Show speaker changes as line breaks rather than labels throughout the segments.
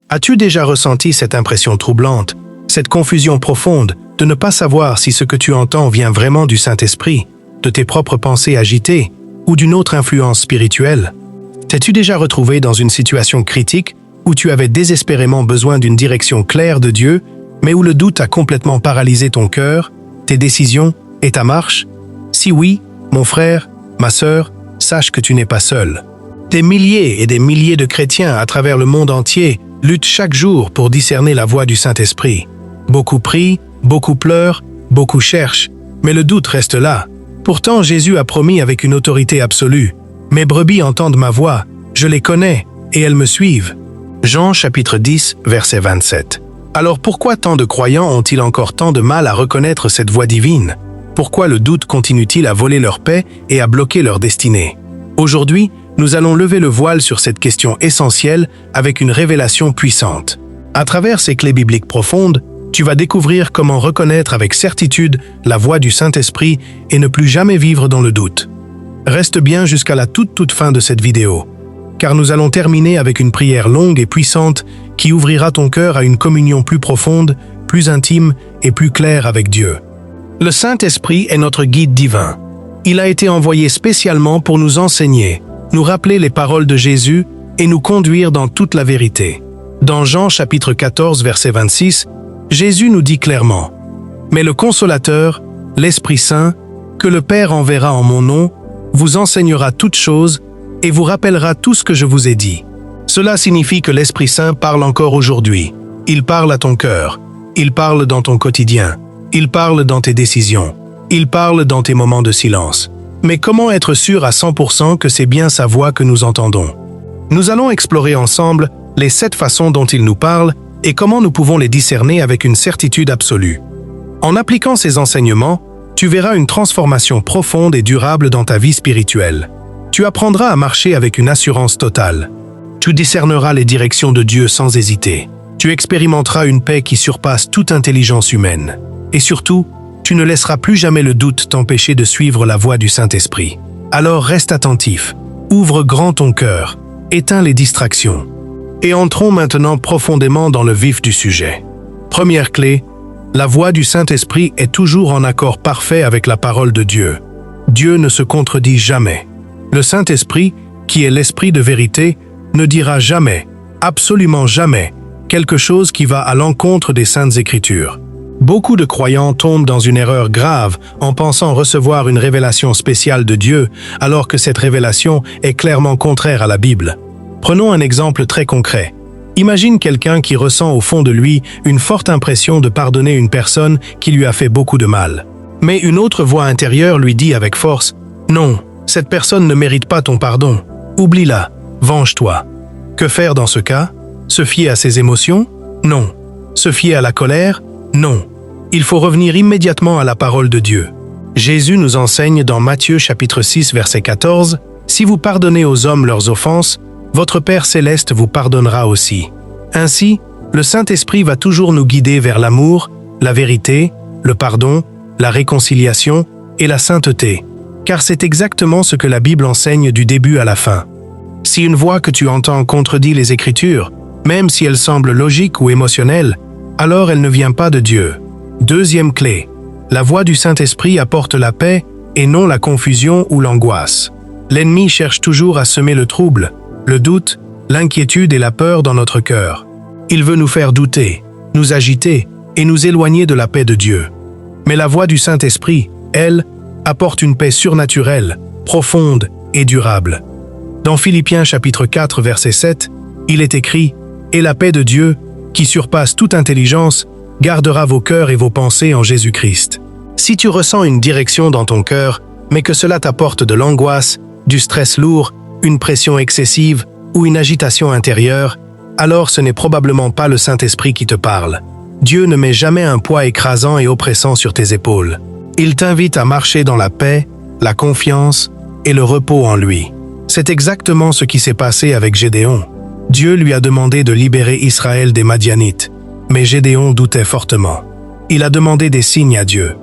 As-tu déjà ressenti cette impression troublante, cette confusion profonde de ne pas savoir si ce que tu entends vient vraiment du Saint-Esprit, de tes propres pensées agitées ou d'une autre influence spirituelle? T'es-tu déjà retrouvé dans une situation critique où tu avais désespérément besoin d'une direction claire de Dieu, mais où le doute a complètement paralysé ton cœur, tes décisions et ta marche? Si oui, mon frère, ma sœur, sache que tu n'es pas seul. Des milliers et des milliers de chrétiens à travers le monde entier luttent chaque jour pour discerner la voix du Saint-Esprit. Beaucoup prient, beaucoup pleurent, beaucoup cherchent, mais le doute reste là. Pourtant, Jésus a promis avec une autorité absolue: « Mes brebis entendent ma voix, je les connais, et elles me suivent. » Jean chapitre 10, verset 27. Alors pourquoi tant de croyants ont-ils encore tant de mal à reconnaître cette voix divine? Pourquoi le doute continue-t-il à voler leur paix et à bloquer leur destinée? Aujourd'hui, nous allons lever le voile sur cette question essentielle avec une révélation puissante. À travers ces clés bibliques profondes, tu vas découvrir comment reconnaître avec certitude la voix du Saint-Esprit et ne plus jamais vivre dans le doute. Reste bien jusqu'à la toute fin de cette vidéo, car nous allons terminer avec une prière longue et puissante qui ouvrira ton cœur à une communion plus profonde, plus intime et plus claire avec Dieu. Le Saint-Esprit est notre guide divin. Il a été envoyé spécialement pour nous enseigner, nous rappeler les paroles de Jésus et nous conduire dans toute la vérité. Dans Jean chapitre 14, verset 26, Jésus nous dit clairement: « Mais le Consolateur, l'Esprit Saint, que le Père enverra en mon nom, vous enseignera toutes choses et vous rappellera tout ce que je vous ai dit. » Cela signifie que l'Esprit Saint parle encore aujourd'hui. Il parle à ton cœur. Il parle dans ton quotidien. Il parle dans tes décisions. Il parle dans tes moments de silence. Mais comment être sûr à 100% que c'est bien sa voix que nous entendons? Nous allons explorer ensemble les 7 façons dont il nous parle et comment nous pouvons les discerner avec une certitude absolue. En appliquant ces enseignements, tu verras une transformation profonde et durable dans ta vie spirituelle. Tu apprendras à marcher avec une assurance totale. Tu discerneras les directions de Dieu sans hésiter. Tu expérimenteras une paix qui surpasse toute intelligence humaine. Et surtout, tu ne laisseras plus jamais le doute t'empêcher de suivre la voie du Saint-Esprit. Alors reste attentif, ouvre grand ton cœur, éteins les distractions. Et entrons maintenant profondément dans le vif du sujet. Première clé, la voix du Saint-Esprit est toujours en accord parfait avec la parole de Dieu. Dieu ne se contredit jamais. Le Saint-Esprit, qui est l'Esprit de vérité, ne dira jamais, absolument jamais, quelque chose qui va à l'encontre des Saintes Écritures. Beaucoup de croyants tombent dans une erreur grave en pensant recevoir une révélation spéciale de Dieu, alors que cette révélation est clairement contraire à la Bible. Prenons un exemple très concret. Imagine quelqu'un qui ressent au fond de lui une forte impression de pardonner une personne qui lui a fait beaucoup de mal. Mais une autre voix intérieure lui dit avec force: « Non, cette personne ne mérite pas ton pardon. Oublie-la, venge-toi. » Que faire dans ce cas? Se fier à ses émotions? Non. Se fier à la colère? Non. Il faut revenir immédiatement à la parole de Dieu. Jésus nous enseigne dans Matthieu chapitre 6 verset 14: « Si vous pardonnez aux hommes leurs offenses, votre Père céleste vous pardonnera aussi. » Ainsi, le Saint-Esprit va toujours nous guider vers l'amour, la vérité, le pardon, la réconciliation et la sainteté, car c'est exactement ce que la Bible enseigne du début à la fin. Si une voix que tu entends contredit les Écritures, même si elle semble logique ou émotionnelle, alors elle ne vient pas de Dieu. Deuxième clé, la voix du Saint-Esprit apporte la paix et non la confusion ou l'angoisse. L'ennemi cherche toujours à semer le trouble, le doute, l'inquiétude et la peur dans notre cœur. Il veut nous faire douter, nous agiter et nous éloigner de la paix de Dieu. Mais la voix du Saint-Esprit, elle, apporte une paix surnaturelle, profonde et durable. Dans Philippiens chapitre 4 verset 7, il est écrit: « Et la paix de Dieu, qui surpasse toute intelligence, gardera vos cœurs et vos pensées en Jésus-Christ. » Si tu ressens une direction dans ton cœur, mais que cela t'apporte de l'angoisse, du stress lourd, une pression excessive ou une agitation intérieure, alors ce n'est probablement pas le Saint-Esprit qui te parle. Dieu ne met jamais un poids écrasant et oppressant sur tes épaules. Il t'invite à marcher dans la paix, la confiance et le repos en lui. C'est exactement ce qui s'est passé avec Gédéon. Dieu lui a demandé de libérer Israël des Madianites, mais Gédéon doutait fortement. Il a demandé des signes à Dieu.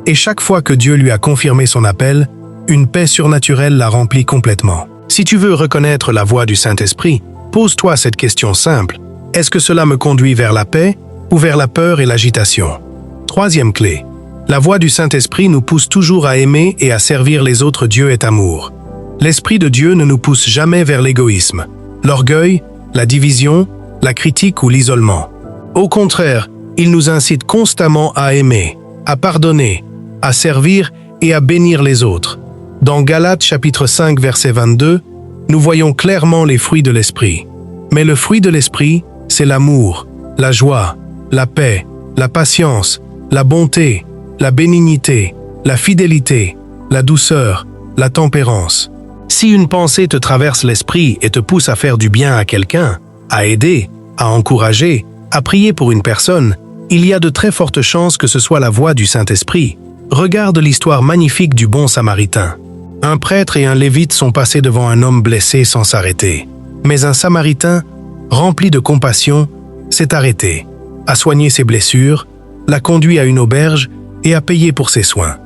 Et chaque fois que Dieu lui a confirmé son appel, une paix surnaturelle l'a rempli complètement. Si tu veux reconnaître la voix du Saint-Esprit, pose-toi cette question simple. Est-ce que cela me conduit vers la paix ou vers la peur et l'agitation? Troisième clé. La voix du Saint-Esprit nous pousse toujours à aimer et à servir les autres. Dieu est amour. L'Esprit de Dieu ne nous pousse jamais vers l'égoïsme, l'orgueil, la division, la critique ou l'isolement. Au contraire, il nous incite constamment à aimer, à pardonner, à servir et à bénir les autres. Dans Galates chapitre 5 verset 22, nous voyons clairement les fruits de l'Esprit. Mais le fruit de l'Esprit, c'est l'amour, la joie, la paix, la patience, la bonté, la bénignité, la fidélité, la douceur, la tempérance. Si une pensée te traverse l'esprit et te pousse à faire du bien à quelqu'un, à aider, à encourager, à prier pour une personne, il y a de très fortes chances que ce soit la voix du Saint-Esprit. Regarde l'histoire magnifique du bon Samaritain. Un prêtre et un lévite sont passés devant un homme blessé sans s'arrêter. Mais un Samaritain, rempli de compassion, s'est arrêté, a soigné ses blessures, l'a conduit à une auberge et a payé pour ses soins.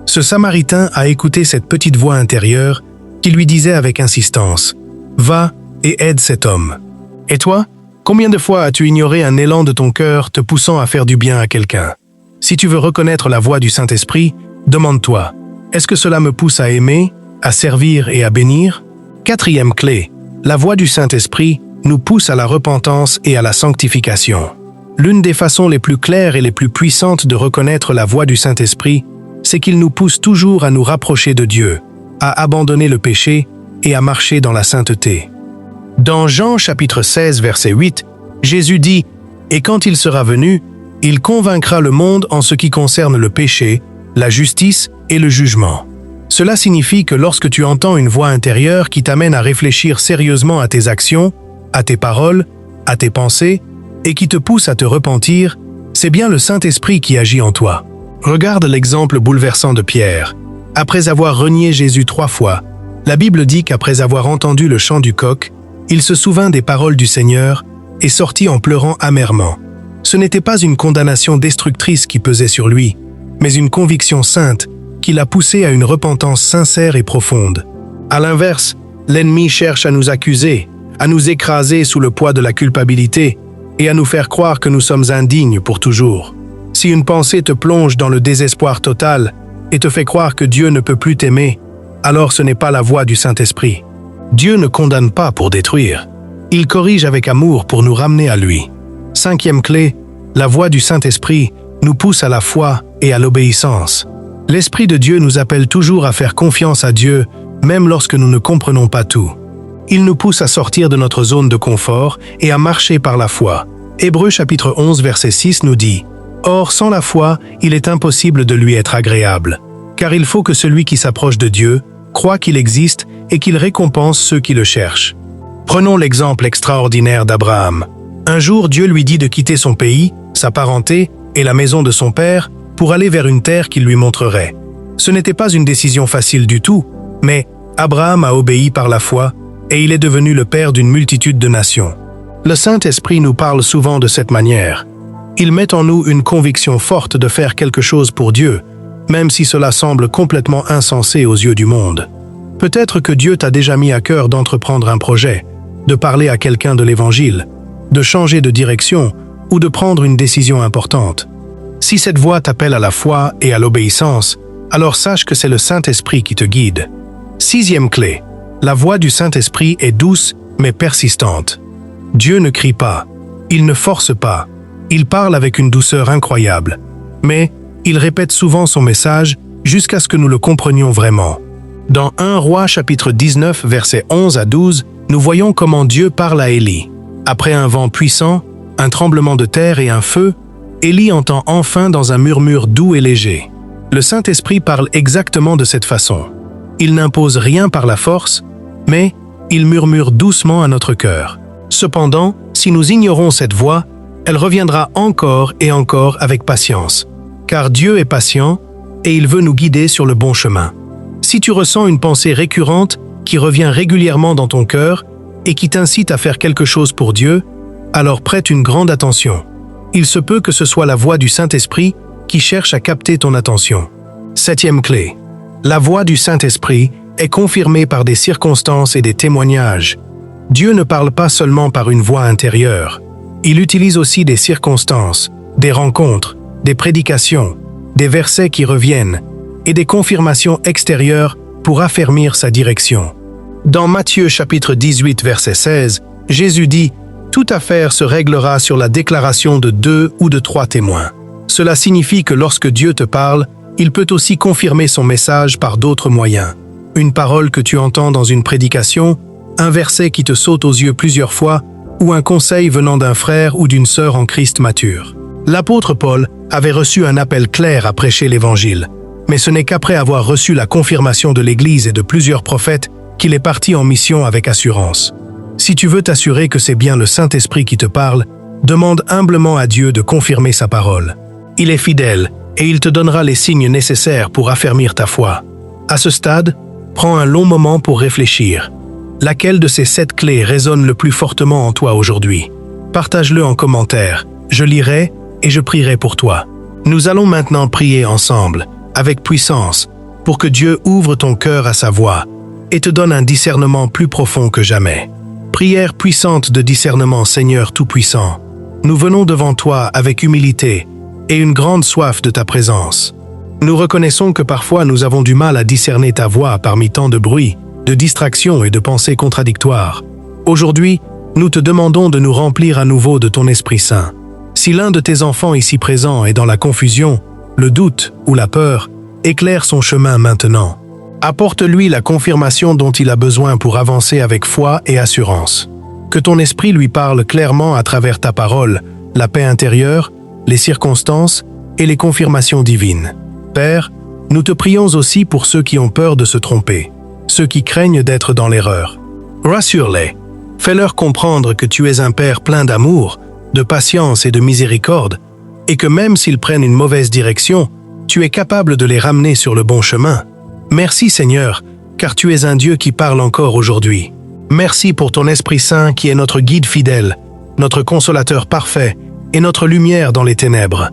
Ce Samaritain a écouté cette petite voix intérieure qui lui disait avec insistance « Va et aide cet homme ». Et toi, combien de fois as-tu ignoré un élan de ton cœur te poussant à faire du bien à quelqu'un? Si tu veux reconnaître la voix du Saint-Esprit, demande-toi « Est-ce que cela me pousse à aimer, à servir et à bénir ?» Quatrième clé, la voix du Saint-Esprit nous pousse à la repentance et à la sanctification. L'une des façons les plus claires et les plus puissantes de reconnaître la voix du Saint-Esprit, c'est qu'il nous pousse toujours à nous rapprocher de Dieu, à abandonner le péché et à marcher dans la sainteté. Dans Jean chapitre 16 verset 8, Jésus dit « Et quand il sera venu, il convaincra le monde en ce qui concerne le péché, la justice et le jugement. » Cela signifie que lorsque tu entends une voix intérieure qui t'amène à réfléchir sérieusement à tes actions, à tes paroles, à tes pensées, et qui te pousse à te repentir, c'est bien le Saint-Esprit qui agit en toi. Regarde l'exemple bouleversant de Pierre. Après avoir renié Jésus 3 fois, la Bible dit qu'après avoir entendu le chant du coq, il se souvint des paroles du Seigneur et sortit en pleurant amèrement. Ce n'était pas une condamnation destructrice qui pesait sur lui, mais une conviction sainte qui l'a poussé à une repentance sincère et profonde. À l'inverse, l'ennemi cherche à nous accuser, à nous écraser sous le poids de la culpabilité et à nous faire croire que nous sommes indignes pour toujours. Si une pensée te plonge dans le désespoir total et te fait croire que Dieu ne peut plus t'aimer, alors ce n'est pas la voix du Saint-Esprit. Dieu ne condamne pas pour détruire. Il corrige avec amour pour nous ramener à lui. Cinquième clé, la voix du Saint-Esprit nous pousse à la foi et à l'obéissance. L'Esprit de Dieu nous appelle toujours à faire confiance à Dieu, même lorsque nous ne comprenons pas tout. Il nous pousse à sortir de notre zone de confort et à marcher par la foi. Hébreux chapitre 11 verset 6 nous dit « Or, sans la foi, il est impossible de lui être agréable, car il faut que celui qui s'approche de Dieu croit qu'il existe et qu'il récompense ceux qui le cherchent. » Prenons l'exemple extraordinaire d'Abraham. Un jour, Dieu lui dit de quitter son pays, sa parenté et la maison de son père pour aller vers une terre qu'il lui montrerait. Ce n'était pas une décision facile du tout, mais Abraham a obéi par la foi et il est devenu le père d'une multitude de nations. Le Saint-Esprit nous parle souvent de cette manière. Il met en nous une conviction forte de faire quelque chose pour Dieu, même si cela semble complètement insensé aux yeux du monde. Peut-être que Dieu t'a déjà mis à cœur d'entreprendre un projet, de parler à quelqu'un de l'Évangile, de changer de direction ou de prendre une décision importante. Si cette voix t'appelle à la foi et à l'obéissance, alors sache que c'est le Saint-Esprit qui te guide. Sixième clé. La voix du Saint-Esprit est douce mais persistante. Dieu ne crie pas, il ne force pas, il parle avec une douceur incroyable, mais il répète souvent son message jusqu'à ce que nous le comprenions vraiment. Dans 1 Roi chapitre 19 versets 11 à 12, nous voyons comment Dieu parle à Élie. Après un vent puissant, un tremblement de terre et un feu, Élie entend enfin dans un murmure doux et léger. Le Saint-Esprit parle exactement de cette façon. Il n'impose rien par la force, mais il murmure doucement à notre cœur. Cependant, si nous ignorons cette voix, elle reviendra encore et encore avec patience, car Dieu est patient et il veut nous guider sur le bon chemin. Si tu ressens une pensée récurrente qui revient régulièrement dans ton cœur et qui t'incite à faire quelque chose pour Dieu, alors prête une grande attention. Il se peut que ce soit la voix du Saint-Esprit qui cherche à capter ton attention. Septième clé. La voix du Saint-Esprit est confirmée par des circonstances et des témoignages. Dieu ne parle pas seulement par une voix intérieure. Il utilise aussi des circonstances, des rencontres, des prédications, des versets qui reviennent et des confirmations extérieures pour affermir sa direction. Dans Matthieu chapitre 18 verset 16, Jésus dit « Toute affaire se réglera sur la déclaration de 2 ou de 3 témoins ». Cela signifie que lorsque Dieu te parle, il peut aussi confirmer son message par d'autres moyens. Une parole que tu entends dans une prédication, un verset qui te saute aux yeux plusieurs fois, ou un conseil venant d'un frère ou d'une sœur en Christ mature. L'apôtre Paul avait reçu un appel clair à prêcher l'Évangile, mais ce n'est qu'après avoir reçu la confirmation de l'Église et de plusieurs prophètes qu'il est parti en mission avec assurance. Si tu veux t'assurer que c'est bien le Saint-Esprit qui te parle, demande humblement à Dieu de confirmer sa parole. Il est fidèle et il te donnera les signes nécessaires pour affermir ta foi. À ce stade, prends un long moment pour réfléchir. Laquelle de ces 7 clés résonne le plus fortement en toi aujourd'hui? Partage-le en commentaire. Je lirai et je prierai pour toi. Nous allons maintenant prier ensemble, avec puissance, pour que Dieu ouvre ton cœur à sa voix et te donne un discernement plus profond que jamais. Prière puissante de discernement, Seigneur Tout-Puissant. Nous venons devant toi avec humilité et une grande soif de ta présence. Nous reconnaissons que parfois nous avons du mal à discerner ta voix parmi tant de bruit, de distractions et de pensées contradictoires. Aujourd'hui, nous te demandons de nous remplir à nouveau de ton Esprit Saint. Si l'un de tes enfants ici présents est dans la confusion, le doute ou la peur, éclaire son chemin maintenant. Apporte-lui la confirmation dont il a besoin pour avancer avec foi et assurance. Que ton esprit lui parle clairement à travers ta parole, la paix intérieure, les circonstances et les confirmations divines. Père, nous te prions aussi pour ceux qui ont peur de se tromper, ceux qui craignent d'être dans l'erreur. Rassure-les. Fais-leur comprendre que tu es un Père plein d'amour, de patience et de miséricorde, et que même s'ils prennent une mauvaise direction, tu es capable de les ramener sur le bon chemin. Merci Seigneur, car tu es un Dieu qui parle encore aujourd'hui. Merci pour ton Esprit Saint qui est notre guide fidèle, notre consolateur parfait et notre lumière dans les ténèbres.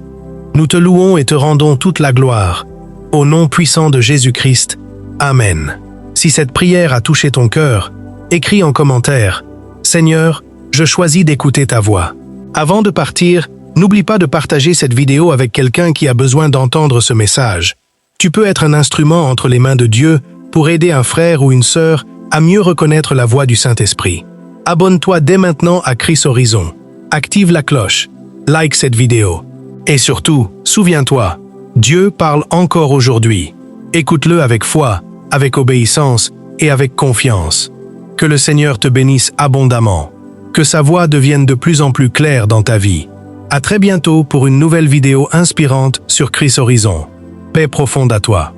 Nous te louons et te rendons toute la gloire. Au nom puissant de Jésus-Christ. Amen. Si cette prière a touché ton cœur, écris en commentaire « Seigneur, je choisis d'écouter ta voix ». Avant de partir, n'oublie pas de partager cette vidéo avec quelqu'un qui a besoin d'entendre ce message. Tu peux être un instrument entre les mains de Dieu pour aider un frère ou une sœur à mieux reconnaître la voix du Saint-Esprit. Abonne-toi dès maintenant à Chris Horizon. Active la cloche. Like cette vidéo. Et surtout, souviens-toi, Dieu parle encore aujourd'hui. Écoute-le avec foi, avec obéissance et avec confiance. Que le Seigneur te bénisse abondamment. Que sa voix devienne de plus en plus claire dans ta vie. À très bientôt pour une nouvelle vidéo inspirante sur Chris Horizon. Paix profonde à toi.